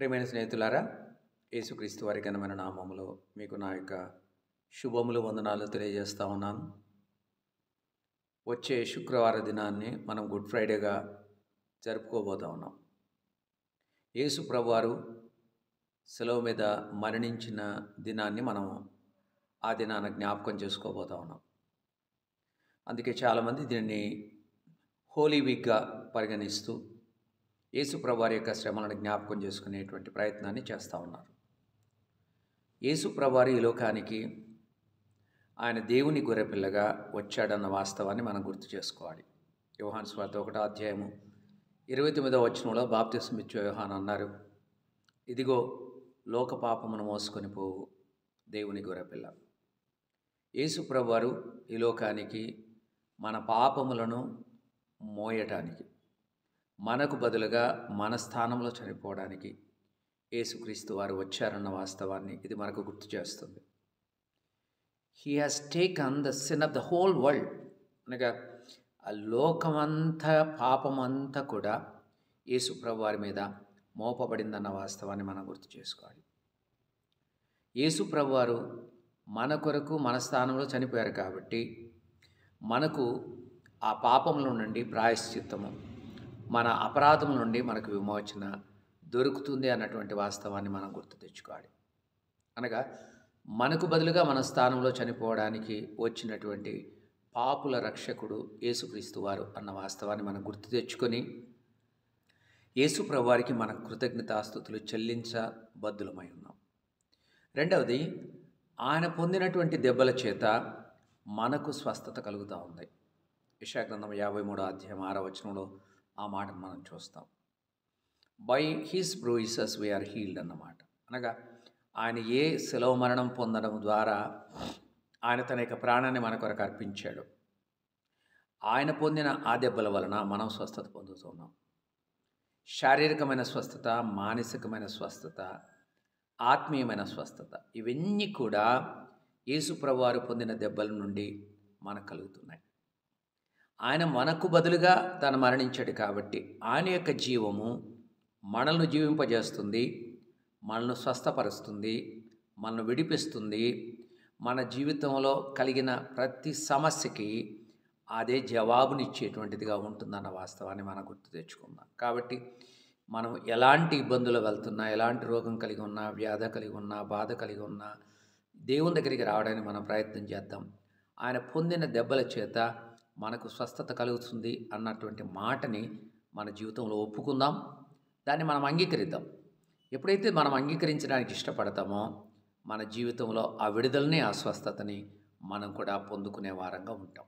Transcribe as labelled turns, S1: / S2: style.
S1: ప్రియమైన స్నేహితులారా, యేసుక్రీస్తు వారి ఘనమైన నామములో మీకు నా యొక్క శుభములు వందనాలు తెలియజేస్తా ఉన్నాను. వచ్చే శుక్రవార దినాన్ని మనం గుడ్ ఫ్రైడేగా జరుపుకోబోతా ఉన్నాం. యేసు ప్రభువారు సెలవు మీద మరణించిన దినాన్ని మనం ఆ దినాన జ్ఞాపకం చేసుకోబోతా ఉన్నాం. అందుకే చాలామంది దీన్ని హోలీ వీక్గా పరిగణిస్తూ యేసు ప్రభువారి యొక్క శ్రమలను జ్ఞాపకం చేసుకునేటువంటి ప్రయత్నాన్ని చేస్తూ ఉన్నారు. యేసు ప్రభువారు ఈ లోకానికి ఆయన దేవుని గొర్రెపిల్లగా వచ్చాడన్న వాస్తవాన్ని మనం గుర్తు చేసుకోవాలి. యోహాను సువార్త 1వ అధ్యాయము 29వ వచనంలో బాప్తిస్మం ఇచ్చే యోహాను అన్నారు, ఇదిగో లోక పాపమును మోసుకొని పోవు దేవుని గొర్రెపిల్ల. యేసు ప్రభువారు ఈ లోకానికి మన పాపములను మోయటానికి, మనకు బదులుగా మన స్థానంలో చనిపోవడానికి యేసుక్రీస్తు వారు వచ్చారన్న వాస్తవాన్ని ఇది మనకు గుర్తు చేస్తుంది. He has taken the sin of the whole world, అనగా ఆ లోకమంతా పాపమంతా కూడా యేసు ప్రభు వారి మీద మోపబడిందన్న వాస్తవాన్ని మనం గుర్తు చేసుకోవాలి. యేసు ప్రభు వారు మన కొరకు మన స్థానంలో చనిపోయారు కాబట్టి మనకు ఆ పాపముల నుండి ప్రాయశ్చిత్తము, మన అపరాధముల నుండి మనకు విమోచన దొరుకుతుంది అన్నటువంటి వాస్తవాన్ని మనం గుర్తు తెచ్చుకోవాలి. అనగా మనకు బదులుగా మన స్థానంలో చనిపోవడానికి వచ్చినటువంటి పాపుల రక్షకుడు యేసుక్రీస్తు వారు అన్న వాస్తవాన్ని మనం గుర్తు తెచ్చుకొని యేసు ప్రభువారికి మన కృతజ్ఞతాస్తుతులు చెల్లించబద్దులమై ఉన్నాం. రెండవది, ఆయన పొందినటువంటి దెబ్బల చేత మనకు స్వస్థత కలుగుతూ ఉంది. యెషయా గ్రంథం 53వ అధ్యాయం 6వ వచనంలో ఆ మాటను మనం చూస్తాం. By his bruises we are healed అన్నమాట. అనగా ఆయన ఏ శిలువ మరణం పొందడం ద్వారా ఆయన తన యొక్క ప్రాణాన్ని మన కొరకు అర్పించాడు. ఆయన పొందిన ఆ దెబ్బల వలన మనం స్వస్థత పొందుతున్నాం. శారీరకమైన స్వస్థత, మానసికమైన స్వస్థత, ఆత్మీయమైన స్వస్థత, ఇవన్నీ కూడా యేసు ప్రభువారు పొందిన దెబ్బల నుండి మనకు కలుగుతున్నాయి. ఆయన మనకు బదులుగా తను మరణించాడు కాబట్టి ఆయన యొక్క జీవము మనల్ని జీవింపజేస్తుంది, మనల్ని స్వస్థపరుస్తుంది, మనల్ని విడిపిస్తుంది. మన జీవితంలో కలిగిన ప్రతి సమస్యకి అదే జవాబునిచ్చేటువంటిదిగా ఉంటుందన్న వాస్తవాన్ని మనం గుర్తు తెచ్చుకుందాం. కాబట్టి మనం ఎలాంటి ఇబ్బందులు వెళ్తున్నా, ఎలాంటి రోగం కలిగి ఉన్నా, వ్యాధి కలిగి ఉన్నా, బాధ కలిగి ఉన్నా దేవుని దగ్గరికి రావడానికి మనం ప్రయత్నం చేద్దాం. ఆయన పొందిన దెబ్బల చేత మనకు స్వస్థత కలుగుతుంది అన్నటువంటి మాటని మన జీవితంలో ఒప్పుకుందాం, దాన్ని మనం అంగీకరిద్దాం. ఎప్పుడైతే మనం అంగీకరించడానికి ఇష్టపడతామో మన జీవితంలో ఆ విడుదలని, ఆ స్వస్థతని మనం కూడా పొందుకునే వారంగా ఉంటాం.